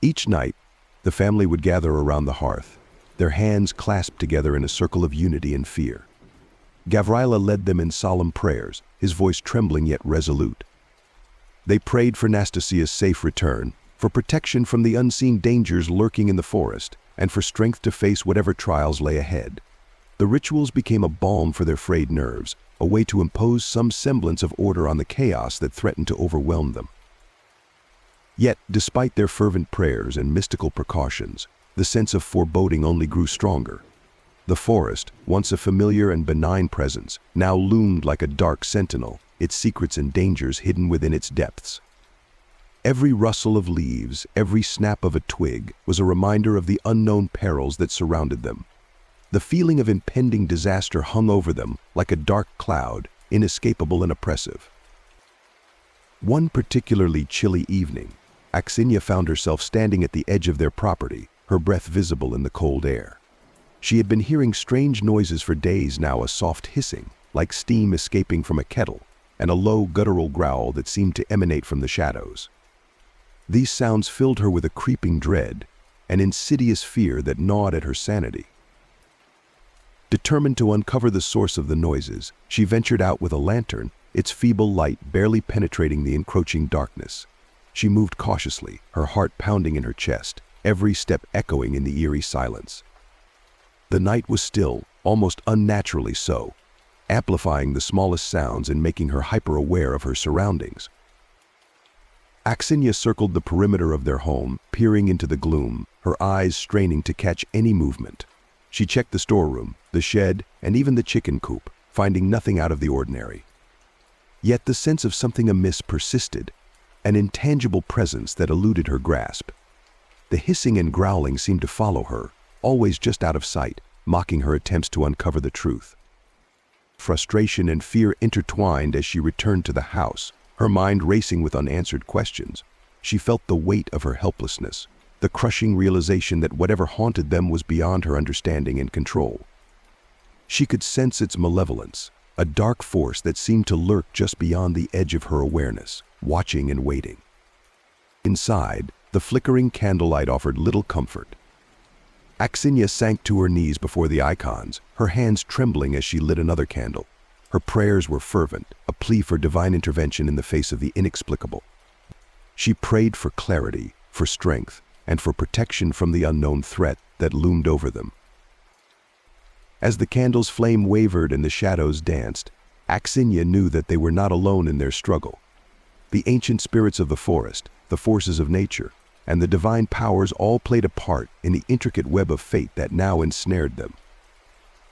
Each night, the family would gather around the hearth, their hands clasped together in a circle of unity and fear. Gavrila led them in solemn prayers, his voice trembling yet resolute. They prayed for Nastasia's safe return, for protection from the unseen dangers lurking in the forest, and for strength to face whatever trials lay ahead. The rituals became a balm for their frayed nerves, a way to impose some semblance of order on the chaos that threatened to overwhelm them. Yet, despite their fervent prayers and mystical precautions, the sense of foreboding only grew stronger. The forest, once a familiar and benign presence, now loomed like a dark sentinel, its secrets and dangers hidden within its depths. Every rustle of leaves, every snap of a twig, was a reminder of the unknown perils that surrounded them. The feeling of impending disaster hung over them like a dark cloud, inescapable and oppressive. One particularly chilly evening, Aksinya found herself standing at the edge of their property, her breath visible in the cold air. She had been hearing strange noises for days now, a soft hissing, like steam escaping from a kettle, and a low guttural growl that seemed to emanate from the shadows. These sounds filled her with a creeping dread, an insidious fear that gnawed at her sanity. Determined to uncover the source of the noises, she ventured out with a lantern, its feeble light barely penetrating the encroaching darkness. She moved cautiously, her heart pounding in her chest, every step echoing in the eerie silence. The night was still, almost unnaturally so, amplifying the smallest sounds and making her hyper-aware of her surroundings. Aksinya circled the perimeter of their home, peering into the gloom, her eyes straining to catch any movement. She checked the storeroom, the shed, and even the chicken coop, finding nothing out of the ordinary. Yet the sense of something amiss persisted, an intangible presence that eluded her grasp. The hissing and growling seemed to follow her, always just out of sight, mocking her attempts to uncover the truth. Frustration and fear intertwined as she returned to the house, her mind racing with unanswered questions. She felt the weight of her helplessness, the crushing realization that whatever haunted them was beyond her understanding and control. She could sense its malevolence, a dark force that seemed to lurk just beyond the edge of her awareness, watching and waiting. Inside, the flickering candlelight offered little comfort. Aksinya sank to her knees before the icons, her hands trembling as she lit another candle. Her prayers were fervent, a plea for divine intervention in the face of the inexplicable. She prayed for clarity, for strength, and for protection from the unknown threat that loomed over them. As the candle's flame wavered and the shadows danced, Aksinya knew that they were not alone in their struggle. The ancient spirits of the forest, the forces of nature, and the divine powers all played a part in the intricate web of fate that now ensnared them.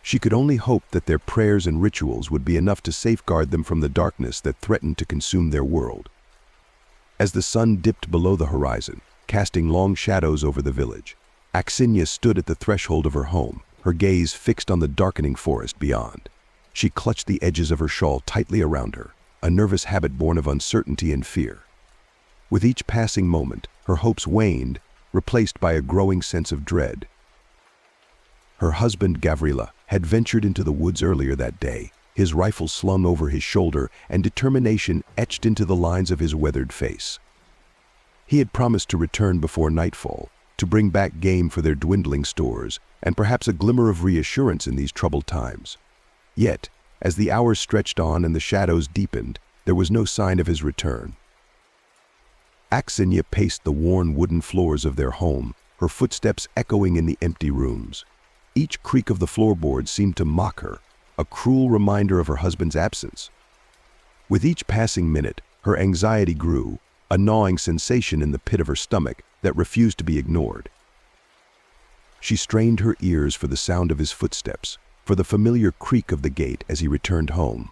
She could only hope that their prayers and rituals would be enough to safeguard them from the darkness that threatened to consume their world. As the sun dipped below the horizon, casting long shadows over the village, Aksinya stood at the threshold of her home, her gaze fixed on the darkening forest beyond. She clutched the edges of her shawl tightly around her, a nervous habit born of uncertainty and fear. With each passing moment, her hopes waned, replaced by a growing sense of dread. Her husband, Gavrila, had ventured into the woods earlier that day, his rifle slung over his shoulder and determination etched into the lines of his weathered face. He had promised to return before nightfall, to bring back game for their dwindling stores, and perhaps a glimmer of reassurance in these troubled times. Yet, as the hours stretched on and the shadows deepened, there was no sign of his return. Aksinya paced the worn wooden floors of their home, her footsteps echoing in the empty rooms. Each creak of the floorboards seemed to mock her, a cruel reminder of her husband's absence. With each passing minute, her anxiety grew, a gnawing sensation in the pit of her stomach that refused to be ignored. She strained her ears for the sound of his footsteps, for the familiar creak of the gate as he returned home.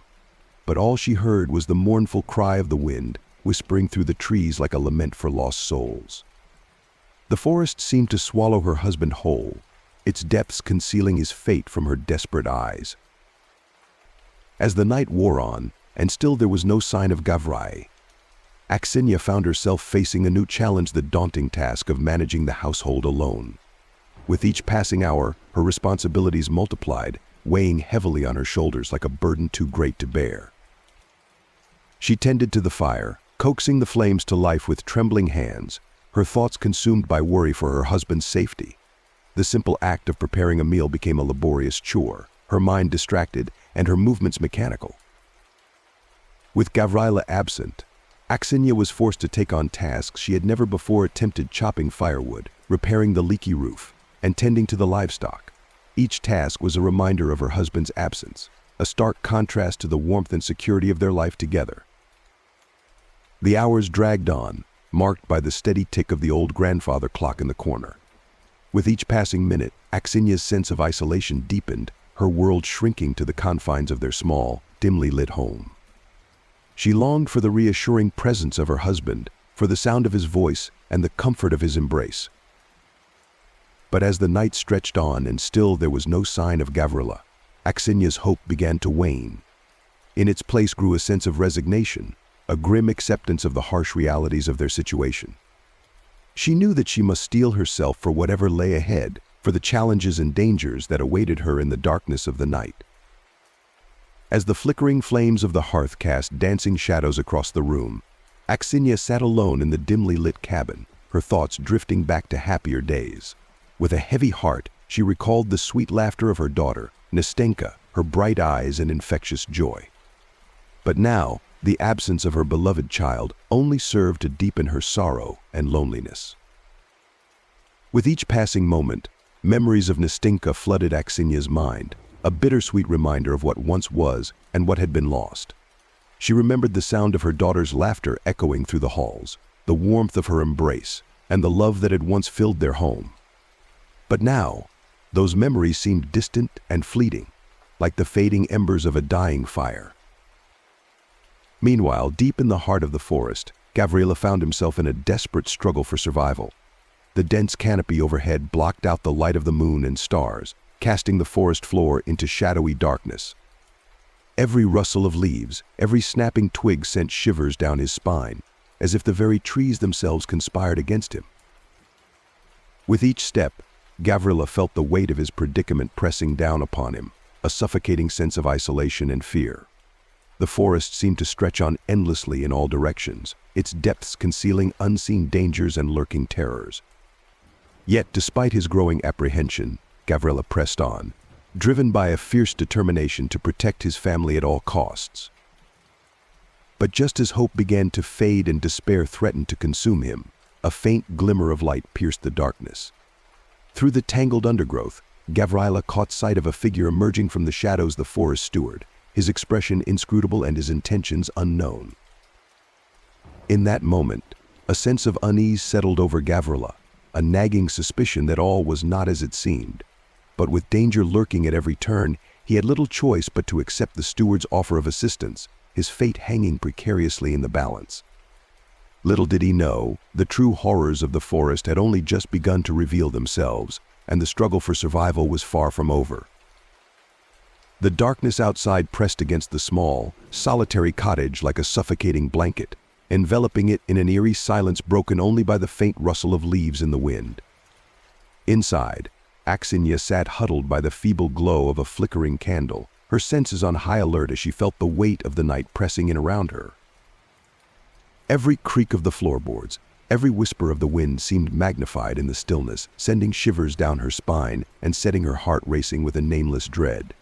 But all she heard was the mournful cry of the wind, whispering through the trees like a lament for lost souls. The forest seemed to swallow her husband whole, its depths concealing his fate from her desperate eyes. As the night wore on, and still there was no sign of Gavrai, Aksinya found herself facing a new challenge, the daunting task of managing the household alone. With each passing hour, her responsibilities multiplied, weighing heavily on her shoulders like a burden too great to bear. She tended to the fire, coaxing the flames to life with trembling hands, her thoughts consumed by worry for her husband's safety. The simple act of preparing a meal became a laborious chore, her mind distracted and her movements mechanical. With Gavryla absent, Aksinya was forced to take on tasks she had never before attempted: chopping firewood, repairing the leaky roof, and tending to the livestock. Each task was a reminder of her husband's absence, a stark contrast to the warmth and security of their life together. The hours dragged on, marked by the steady tick of the old grandfather clock in the corner. With each passing minute, Aksinya's sense of isolation deepened, her world shrinking to the confines of their small, dimly lit home. She longed for the reassuring presence of her husband, for the sound of his voice and the comfort of his embrace. But as the night stretched on and still there was no sign of Gavryla, Aksinya's hope began to wane. In its place grew a sense of resignation, a grim acceptance of the harsh realities of their situation. She knew that she must steel herself for whatever lay ahead, for the challenges and dangers that awaited her in the darkness of the night. As the flickering flames of the hearth cast dancing shadows across the room, Aksinya sat alone in the dimly lit cabin, her thoughts drifting back to happier days. With a heavy heart, she recalled the sweet laughter of her daughter, Nastenka, her bright eyes and infectious joy. But now, the absence of her beloved child only served to deepen her sorrow and loneliness. With each passing moment, memories of Nastenka flooded Aksinya's mind, a bittersweet reminder of what once was and what had been lost. She remembered the sound of her daughter's laughter echoing through the halls, the warmth of her embrace, and the love that had once filled their home. But now, those memories seemed distant and fleeting, like the fading embers of a dying fire. Meanwhile, deep in the heart of the forest, Gavryla found himself in a desperate struggle for survival. The dense canopy overhead blocked out the light of the moon and stars, casting the forest floor into shadowy darkness. Every rustle of leaves, every snapping twig sent shivers down his spine, as if the very trees themselves conspired against him. With each step, Gavryla felt the weight of his predicament pressing down upon him, a suffocating sense of isolation and fear. The forest seemed to stretch on endlessly in all directions, its depths concealing unseen dangers and lurking terrors. Yet, despite his growing apprehension, Gavryla pressed on, driven by a fierce determination to protect his family at all costs. But just as hope began to fade and despair threatened to consume him, a faint glimmer of light pierced the darkness. Through the tangled undergrowth, Gavryla caught sight of a figure emerging from the shadows, the forest steward, his expression inscrutable and his intentions unknown. In that moment, a sense of unease settled over Gavryla, a nagging suspicion that all was not as it seemed. But with danger lurking at every turn, he had little choice but to accept the steward's offer of assistance, his fate hanging precariously in the balance. Little did he know, the true horrors of the forest had only just begun to reveal themselves, and the struggle for survival was far from over. The darkness outside pressed against the small, solitary cottage like a suffocating blanket, enveloping it in an eerie silence broken only by the faint rustle of leaves in the wind. Inside, Aksinya sat huddled by the feeble glow of a flickering candle, her senses on high alert as she felt the weight of the night pressing in around her. Every creak of the floorboards, every whisper of the wind seemed magnified in the stillness, sending shivers down her spine and setting her heart racing with a nameless dread.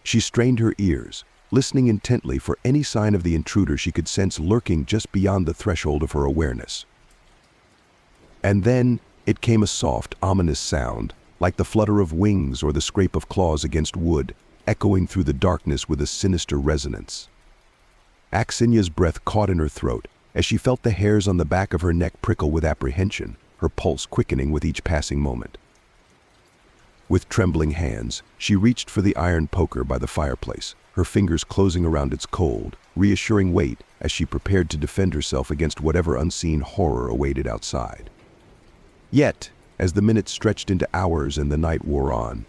She strained her ears, listening intently for any sign of the intruder she could sense lurking just beyond the threshold of her awareness. And then it came, a soft, ominous sound, like the flutter of wings or the scrape of claws against wood, echoing through the darkness with a sinister resonance. Aksinya's breath caught in her throat as she felt the hairs on the back of her neck prickle with apprehension, her pulse quickening with each passing moment. With trembling hands, she reached for the iron poker by the fireplace, her fingers closing around its cold, reassuring weight as she prepared to defend herself against whatever unseen horror awaited outside. Yet, as the minutes stretched into hours and the night wore on,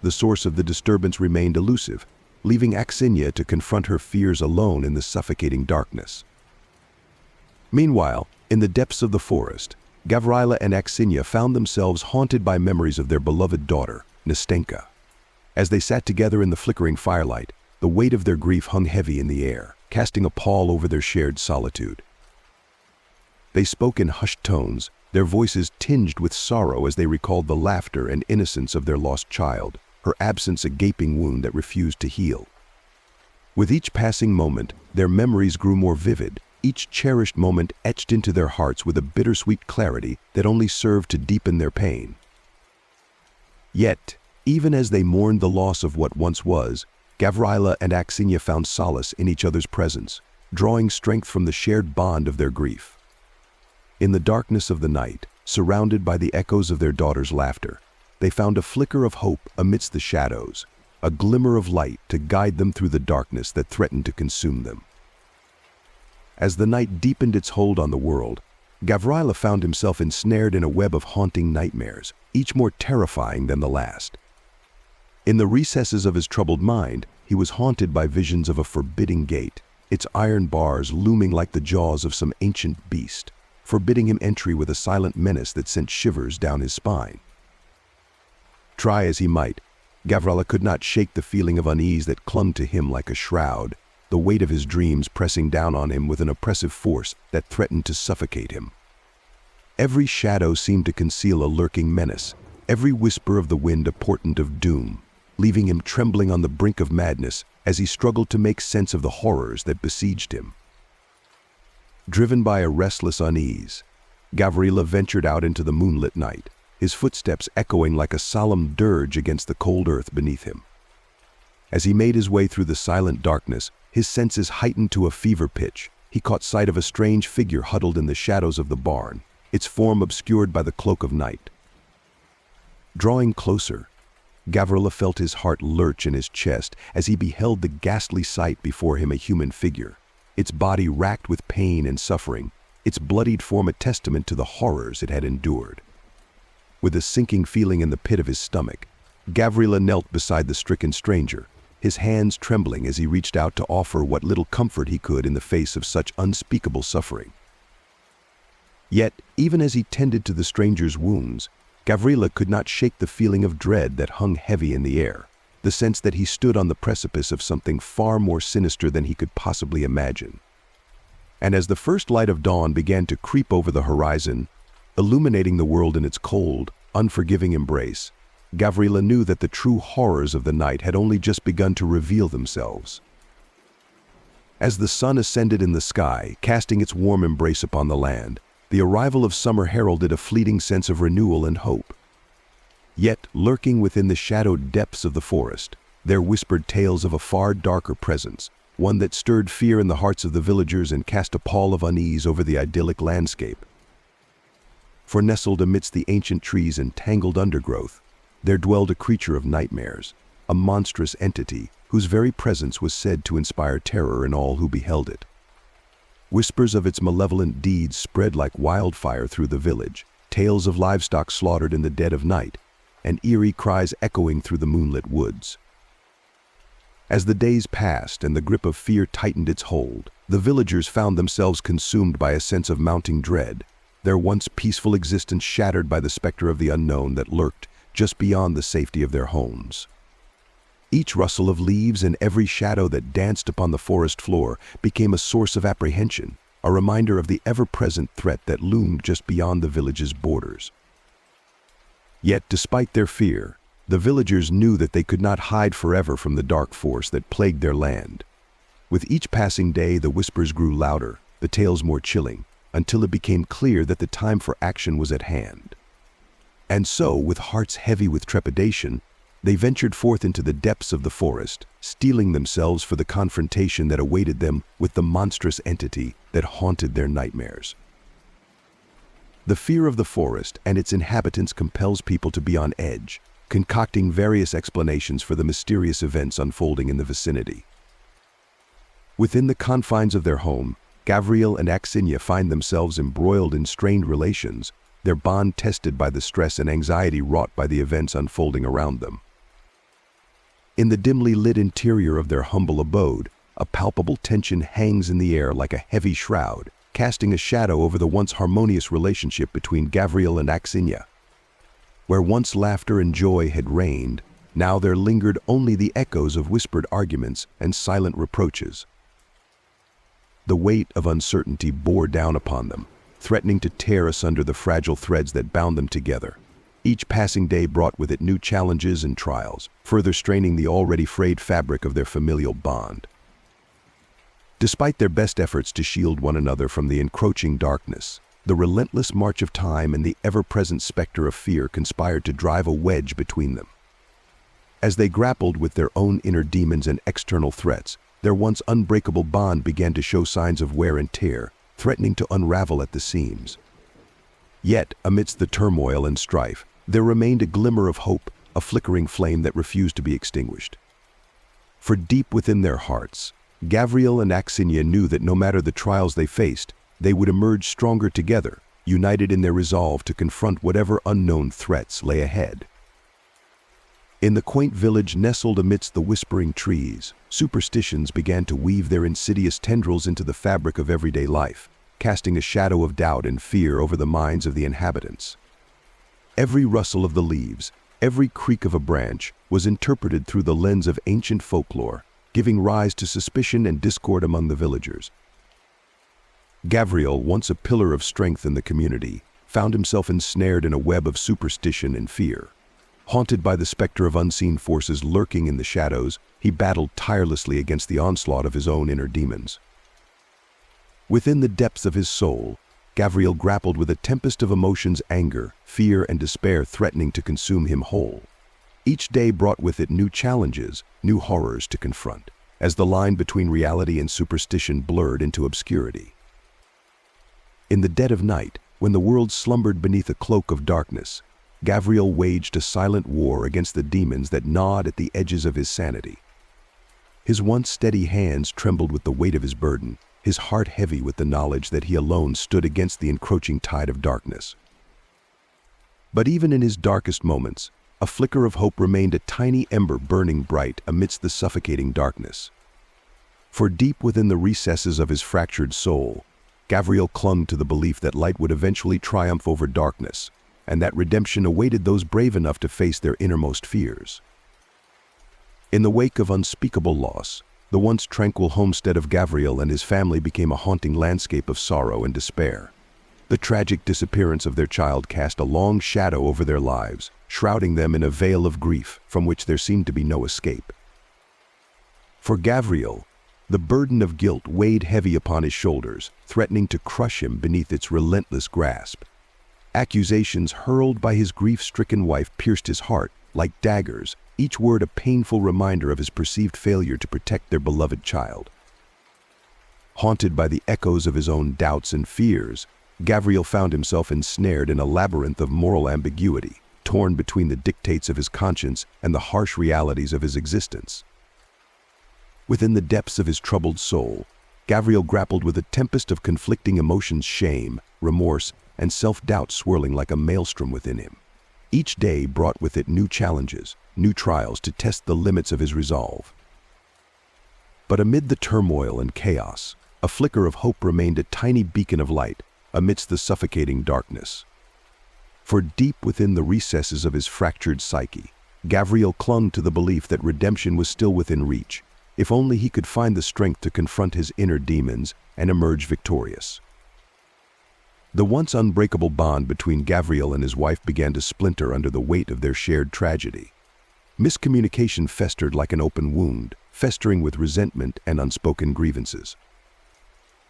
the source of the disturbance remained elusive, leaving Axinia to confront her fears alone in the suffocating darkness. Meanwhile, in the depths of the forest, Gavrila and Axinia found themselves haunted by memories of their beloved daughter, Nastenka. As they sat together in the flickering firelight, the weight of their grief hung heavy in the air, casting a pall over their shared solitude. They spoke in hushed tones, their voices tinged with sorrow as they recalled the laughter and innocence of their lost child, her absence a gaping wound that refused to heal. With each passing moment, their memories grew more vivid, each cherished moment etched into their hearts with a bittersweet clarity that only served to deepen their pain. Yet, even as they mourned the loss of what once was, Gavrila and Axinia found solace in each other's presence, drawing strength from the shared bond of their grief. In the darkness of the night, surrounded by the echoes of their daughter's laughter, they found a flicker of hope amidst the shadows, a glimmer of light to guide them through the darkness that threatened to consume them. As the night deepened its hold on the world, Gavrila found himself ensnared in a web of haunting nightmares, each more terrifying than the last. In the recesses of his troubled mind, he was haunted by visions of a forbidding gate, its iron bars looming like the jaws of some ancient beast, forbidding him entry with a silent menace that sent shivers down his spine. Try as he might, Gavrila could not shake the feeling of unease that clung to him like a shroud, the weight of his dreams pressing down on him with an oppressive force that threatened to suffocate him. Every shadow seemed to conceal a lurking menace, every whisper of the wind a portent of doom, leaving him trembling on the brink of madness as he struggled to make sense of the horrors that besieged him. Driven by a restless unease, Gavrila ventured out into the moonlit night, his footsteps echoing like a solemn dirge against the cold earth beneath him. As he made his way through the silent darkness, his senses heightened to a fever pitch. He caught sight of a strange figure huddled in the shadows of the barn, its form obscured by the cloak of night. Drawing closer, Gavrila felt his heart lurch in his chest as he beheld the ghastly sight before him, a human figure, its body racked with pain and suffering, its bloodied form a testament to the horrors it had endured. With a sinking feeling in the pit of his stomach, Gavrila knelt beside the stricken stranger, his hands trembling as he reached out to offer what little comfort he could in the face of such unspeakable suffering. Yet, even as he tended to the stranger's wounds, Gavrila could not shake the feeling of dread that hung heavy in the air, the sense that he stood on the precipice of something far more sinister than he could possibly imagine. And as the first light of dawn began to creep over the horizon, illuminating the world in its cold, unforgiving embrace, Gavrila knew that the true horrors of the night had only just begun to reveal themselves. As the sun ascended in the sky, casting its warm embrace upon the land, the arrival of summer heralded a fleeting sense of renewal and hope. Yet, lurking within the shadowed depths of the forest, there whispered tales of a far darker presence, one that stirred fear in the hearts of the villagers and cast a pall of unease over the idyllic landscape. For nestled amidst the ancient trees and tangled undergrowth, there dwelled a creature of nightmares, a monstrous entity whose very presence was said to inspire terror in all who beheld it. Whispers of its malevolent deeds spread like wildfire through the village, tales of livestock slaughtered in the dead of night, and eerie cries echoing through the moonlit woods. As the days passed and the grip of fear tightened its hold, the villagers found themselves consumed by a sense of mounting dread, their once peaceful existence shattered by the specter of the unknown that lurked just beyond the safety of their homes. Each rustle of leaves and every shadow that danced upon the forest floor became a source of apprehension, a reminder of the ever-present threat that loomed just beyond the village's borders. Yet, despite their fear, the villagers knew that they could not hide forever from the dark force that plagued their land. With each passing day, the whispers grew louder, the tales more chilling, until it became clear that the time for action was at hand. And so, with hearts heavy with trepidation, they ventured forth into the depths of the forest, steeling themselves for the confrontation that awaited them with the monstrous entity that haunted their nightmares. The fear of the forest and its inhabitants compels people to be on edge, concocting various explanations for the mysterious events unfolding in the vicinity. Within the confines of their home, Gavril and Axinia find themselves embroiled in strained relations, their bond tested by the stress and anxiety wrought by the events unfolding around them. In the dimly lit interior of their humble abode, a palpable tension hangs in the air like a heavy shroud, casting a shadow over the once harmonious relationship between Gavriel and Axinia. Where once laughter and joy had reigned, now there lingered only the echoes of whispered arguments and silent reproaches. The weight of uncertainty bore down upon them, threatening to tear asunder the fragile threads that bound them together. Each passing day brought with it new challenges and trials, further straining the already frayed fabric of their familial bond. Despite their best efforts to shield one another from the encroaching darkness, the relentless march of time and the ever-present specter of fear conspired to drive a wedge between them. As they grappled with their own inner demons and external threats, their once unbreakable bond began to show signs of wear and tear, threatening to unravel at the seams. Yet, amidst the turmoil and strife, there remained a glimmer of hope, a flickering flame that refused to be extinguished. For deep within their hearts, Gavriel and Axinia knew that no matter the trials they faced, they would emerge stronger together, united in their resolve to confront whatever unknown threats lay ahead. In the quaint village nestled amidst the whispering trees, superstitions began to weave their insidious tendrils into the fabric of everyday life, casting a shadow of doubt and fear over the minds of the inhabitants. Every rustle of the leaves, every creak of a branch, was interpreted through the lens of ancient folklore, giving rise to suspicion and discord among the villagers. Gavriel, once a pillar of strength in the community, found himself ensnared in a web of superstition and fear. Haunted by the specter of unseen forces lurking in the shadows, he battled tirelessly against the onslaught of his own inner demons. Within the depths of his soul, Gavriel grappled with a tempest of emotions: anger, fear, and despair threatening to consume him whole. Each day brought with it new challenges, new horrors to confront, as the line between reality and superstition blurred into obscurity. In the dead of night, when the world slumbered beneath a cloak of darkness, Gavriel waged a silent war against the demons that gnawed at the edges of his sanity. His once steady hands trembled with the weight of his burden, his heart heavy with the knowledge that he alone stood against the encroaching tide of darkness. But even in his darkest moments, a flicker of hope remained, a tiny ember burning bright amidst the suffocating darkness. For deep within the recesses of his fractured soul, Gavriel clung to the belief that light would eventually triumph over darkness, and that redemption awaited those brave enough to face their innermost fears. In the wake of unspeakable loss, the once tranquil homestead of Gavriel and his family became a haunting landscape of sorrow and despair. The tragic disappearance of their child cast a long shadow over their lives, shrouding them in a veil of grief from which there seemed to be no escape. For Gavriel, the burden of guilt weighed heavy upon his shoulders, threatening to crush him beneath its relentless grasp. Accusations hurled by his grief-stricken wife pierced his heart like daggers, each word a painful reminder of his perceived failure to protect their beloved child. Haunted by the echoes of his own doubts and fears, Gavriel found himself ensnared in a labyrinth of moral ambiguity, torn between the dictates of his conscience and the harsh realities of his existence. Within the depths of his troubled soul, Gavriel grappled with a tempest of conflicting emotions: shame, remorse, and self-doubt swirling like a maelstrom within him. Each day brought with it new challenges, new trials to test the limits of his resolve. But amid the turmoil and chaos, a flicker of hope remained, a tiny beacon of light amidst the suffocating darkness. For deep within the recesses of his fractured psyche, Gavriel clung to the belief that redemption was still within reach, if only he could find the strength to confront his inner demons and emerge victorious. The once unbreakable bond between Gavriel and his wife began to splinter under the weight of their shared tragedy. Miscommunication festered like an open wound, festering with resentment and unspoken grievances.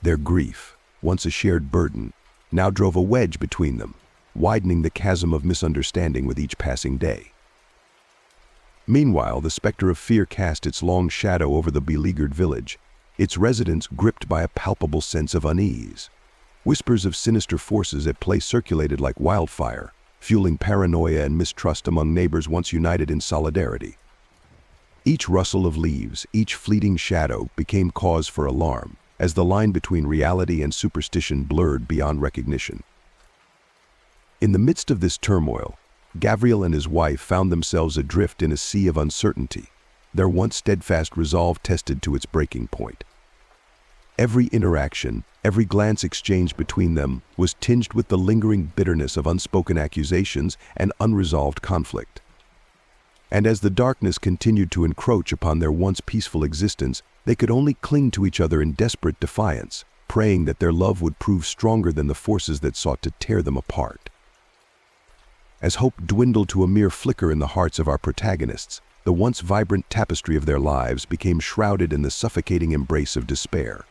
Their grief, once a shared burden, now drove a wedge between them, widening the chasm of misunderstanding with each passing day. Meanwhile, the specter of fear cast its long shadow over the beleaguered village, its residents gripped by a palpable sense of unease. Whispers of sinister forces at play circulated like wildfire, fueling paranoia and mistrust among neighbors once united in solidarity. Each rustle of leaves, each fleeting shadow became cause for alarm, as the line between reality and superstition blurred beyond recognition. In the midst of this turmoil, Gavriel and his wife found themselves adrift in a sea of uncertainty. their once steadfast resolve tested to its breaking point. Every interaction, every glance exchanged between them was tinged with the lingering bitterness of unspoken accusations and unresolved conflict. And as the darkness continued to encroach upon their once peaceful existence, they could only cling to each other in desperate defiance, praying that their love would prove stronger than the forces that sought to tear them apart. As hope dwindled to a mere flicker in the hearts of our protagonists, the once vibrant tapestry of their lives became shrouded in the suffocating embrace of despair.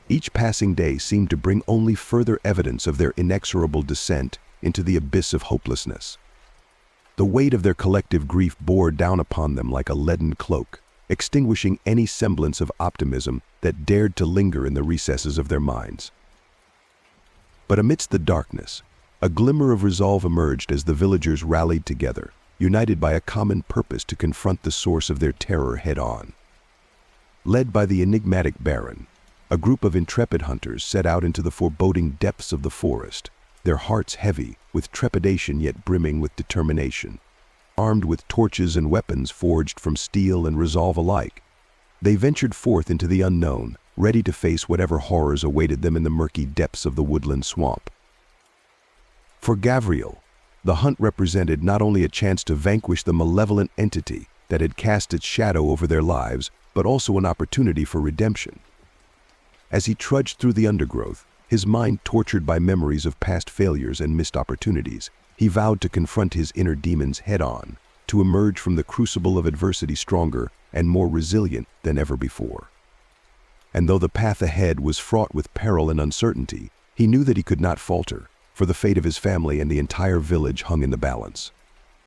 Each passing day seemed to bring only further evidence of their inexorable descent into the abyss of hopelessness. The weight of their collective grief bore down upon them like a leaden cloak, extinguishing any semblance of optimism that dared to linger in the recesses of their minds. But amidst the darkness, a glimmer of resolve emerged as the villagers rallied together, united by a common purpose to confront the source of their terror head-on. Led by the enigmatic Baron, a group of intrepid hunters set out into the foreboding depths of the forest, their hearts heavy with trepidation yet brimming with determination. Armed with torches and weapons forged from steel and resolve alike, they ventured forth into the unknown, ready to face whatever horrors awaited them in the murky depths of the woodland swamp. For Gavriel, the hunt represented not only a chance to vanquish the malevolent entity that had cast its shadow over their lives, but also an opportunity for redemption. As he trudged through the undergrowth, his mind tortured by memories of past failures and missed opportunities, he vowed to confront his inner demons head-on, to emerge from the crucible of adversity stronger and more resilient than ever before. And though the path ahead was fraught with peril and uncertainty, he knew that he could not falter, for the fate of his family and the entire village hung in the balance.